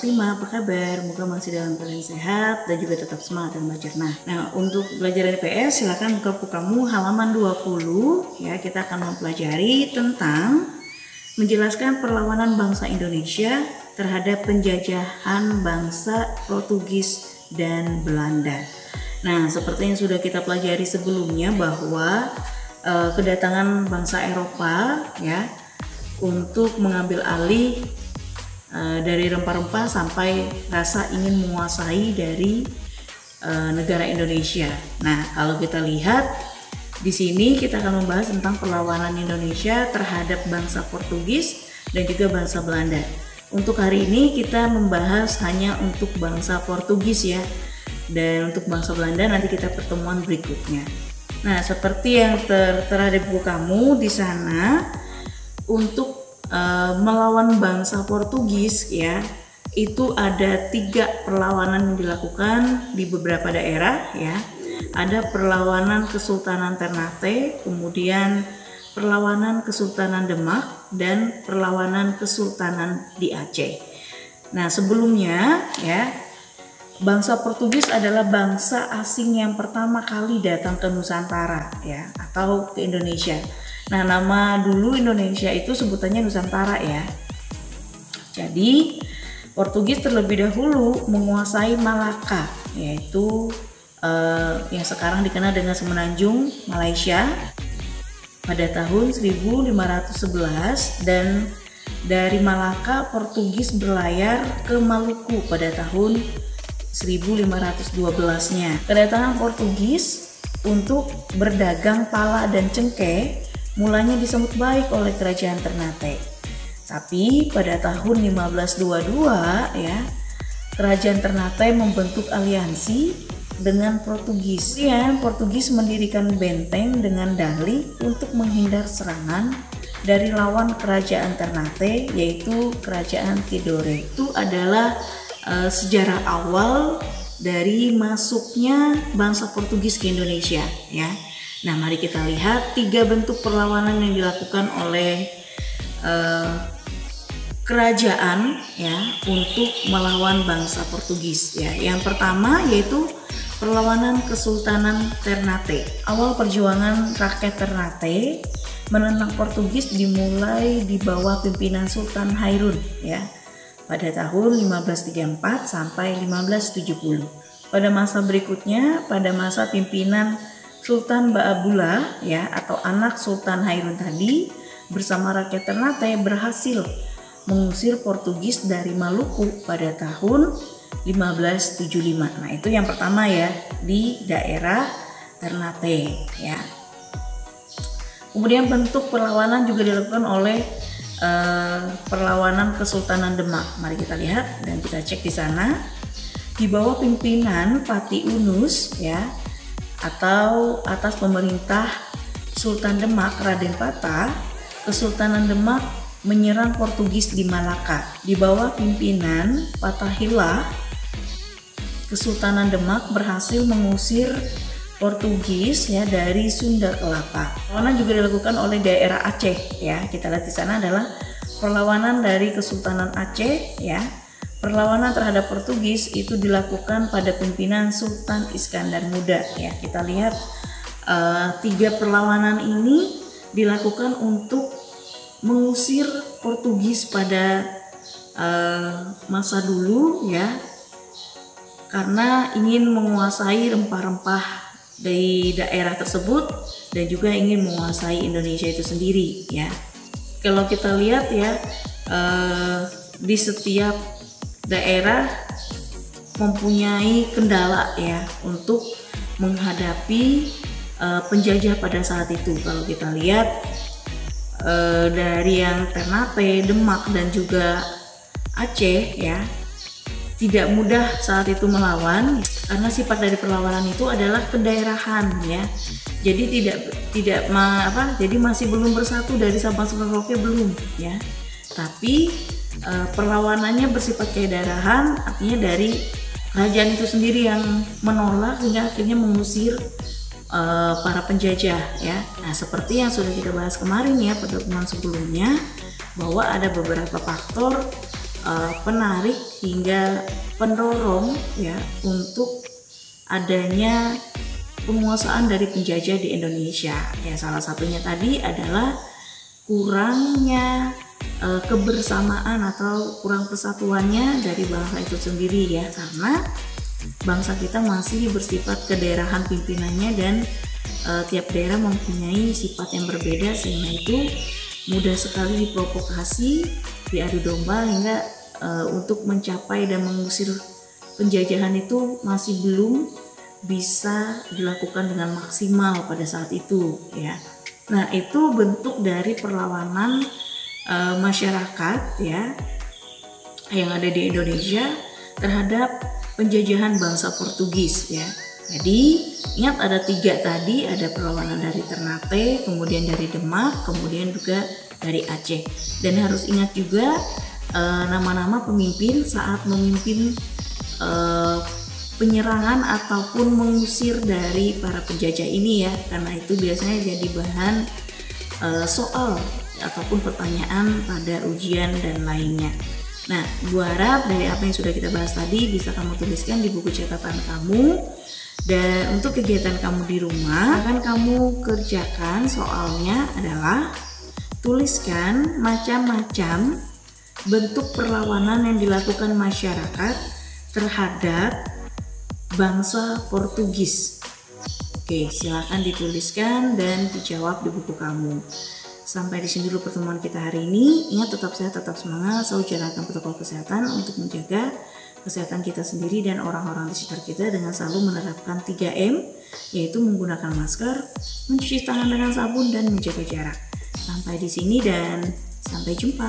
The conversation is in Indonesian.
kelas 5, apa kabar? Moga masih dalam keadaan sehat dan juga tetap semangat dan belajar. Nah, untuk belajar IPS silakan buka buku kamu halaman 20 ya. Kita akan mempelajari tentang menjelaskan perlawanan bangsa Indonesia terhadap penjajahan bangsa Portugis dan Belanda. Nah, seperti yang sudah kita pelajari sebelumnya bahwa kedatangan bangsa Eropa ya untuk mengambil alih dari rempah-rempah sampai rasa ingin menguasai dari negara Indonesia. Nah, kalau kita lihat di sini kita akan membahas tentang perlawanan Indonesia terhadap bangsa Portugis dan juga bangsa Belanda. Untuk hari ini kita membahas hanya untuk bangsa Portugis ya. Dan untuk bangsa Belanda nanti kita pertemuan berikutnya. Nah, seperti yang tertera di buku kamu di sana, untuk melawan bangsa Portugis ya, itu ada 3 perlawanan yang dilakukan di beberapa daerah ya. Ada perlawanan Kesultanan Ternate, kemudian perlawanan Kesultanan Demak, dan perlawanan Kesultanan di Aceh. Nah, sebelumnya ya, bangsa Portugis adalah bangsa asing yang pertama kali datang ke Nusantara ya, atau ke Indonesia. Nah, nama dulu Indonesia itu sebutannya Nusantara ya. Jadi Portugis terlebih dahulu menguasai Malaka, yaitu yang sekarang dikenal dengan Semenanjung Malaysia pada tahun 1511, dan dari Malaka Portugis berlayar ke Maluku pada tahun 1512-nya. Kedatangan Portugis untuk berdagang pala dan cengkeh mulanya disambut baik oleh kerajaan Ternate. Tapi pada tahun 1522 ya, kerajaan Ternate membentuk aliansi dengan Portugis. Kemudian Portugis mendirikan benteng dengan dalih untuk menghindar serangan dari lawan kerajaan Ternate, yaitu kerajaan Tidore. Itu adalah sejarah awal dari masuknya bangsa Portugis ke Indonesia ya. Nah, mari kita lihat 3 bentuk perlawanan yang dilakukan oleh kerajaan ya untuk melawan bangsa Portugis ya. Yang pertama yaitu perlawanan Kesultanan Ternate. Awal perjuangan rakyat Ternate menentang Portugis dimulai di bawah pimpinan Sultan Hairun ya, pada tahun 1534 sampai 1570. Pada masa berikutnya, pada masa pimpinan Sultan Baabula ya, atau anak Sultan Hairun tadi, bersama rakyat Ternate berhasil mengusir Portugis dari Maluku pada tahun 1575. Nah, itu yang pertama ya, di daerah Ternate ya. Kemudian bentuk perlawanan juga dilakukan oleh perlawanan Kesultanan Demak. Mari kita lihat dan kita cek di sana. Di bawah pimpinan Pati Unus ya, atau atas pemerintah Sultan Demak Raden Patah, Kesultanan Demak menyerang Portugis di Malaka. Di bawah pimpinan Patahillah, Kesultanan Demak berhasil mengusir Portugis ya dari Sunda Kelapa. Perlawanan juga dilakukan oleh daerah Aceh ya. Kita lihat di sana adalah perlawanan dari Kesultanan Aceh ya. Perlawanan terhadap Portugis itu dilakukan pada pimpinan Sultan Iskandar Muda ya. Kita lihat 3 perlawanan ini dilakukan untuk mengusir Portugis pada masa dulu ya, karena ingin menguasai rempah-rempah dari daerah tersebut dan juga ingin menguasai Indonesia itu sendiri ya. Kalau kita lihat ya, di setiap daerah mempunyai kendala ya untuk menghadapi penjajah pada saat itu. Kalau kita lihat dari yang Ternate, Demak, dan juga Aceh ya, tidak mudah saat itu melawan karena sifat dari perlawanan itu adalah kedaerahan ya. Jadi jadi masih belum bersatu dari Sabang sampai Merauke, belum ya. Tapi perlawanannya bersifat kedaerahan, artinya dari kerajaan itu sendiri yang menolak sehingga akhirnya mengusir para penjajah ya. Nah, seperti yang sudah kita bahas kemarin ya pada pertemuan sebelumnya, bahwa ada beberapa faktor penarik hingga pendorong ya untuk adanya penguasaan dari penjajah di Indonesia. Ya, salah satunya tadi adalah kurangnya kebersamaan atau kurang persatuannya dari bangsa itu sendiri ya, karena bangsa kita masih bersifat kedaerahan pimpinannya dan tiap daerah mempunyai sifat yang berbeda, sehingga itu mudah sekali diprovokasi, diadu domba hingga untuk mencapai dan mengusir penjajahan itu masih belum bisa dilakukan dengan maksimal pada saat itu ya. Nah, itu bentuk dari perlawanan masyarakat ya yang ada di Indonesia terhadap penjajahan bangsa Portugis ya. Jadi ingat ada 3 tadi, ada perlawanan dari Ternate, kemudian dari Demak, kemudian juga dari Aceh. Dan harus ingat juga nama-nama pemimpin saat memimpin penyerangan ataupun mengusir dari para penjajah ini ya, karena itu biasanya jadi bahan soal ataupun pertanyaan pada ujian dan lainnya. Nah, gua harap dari apa yang sudah kita bahas tadi bisa kamu tuliskan di buku catatan kamu. Dan untuk kegiatan kamu di rumah, akan kamu kerjakan soalnya adalah tuliskan macam-macam bentuk perlawanan yang dilakukan masyarakat terhadap bangsa Portugis. Oke, silakan dituliskan dan dijawab di buku kamu. Sampai di sini dulu pertemuan kita hari ini. Ingat, tetap sehat, tetap semangat, selalu jalankan protokol kesehatan untuk menjaga kesehatan kita sendiri dan orang-orang di sekitar kita dengan selalu menerapkan 3M, yaitu menggunakan masker, mencuci tangan dengan sabun, dan menjaga jarak. Sampai di sini dan sampai jumpa.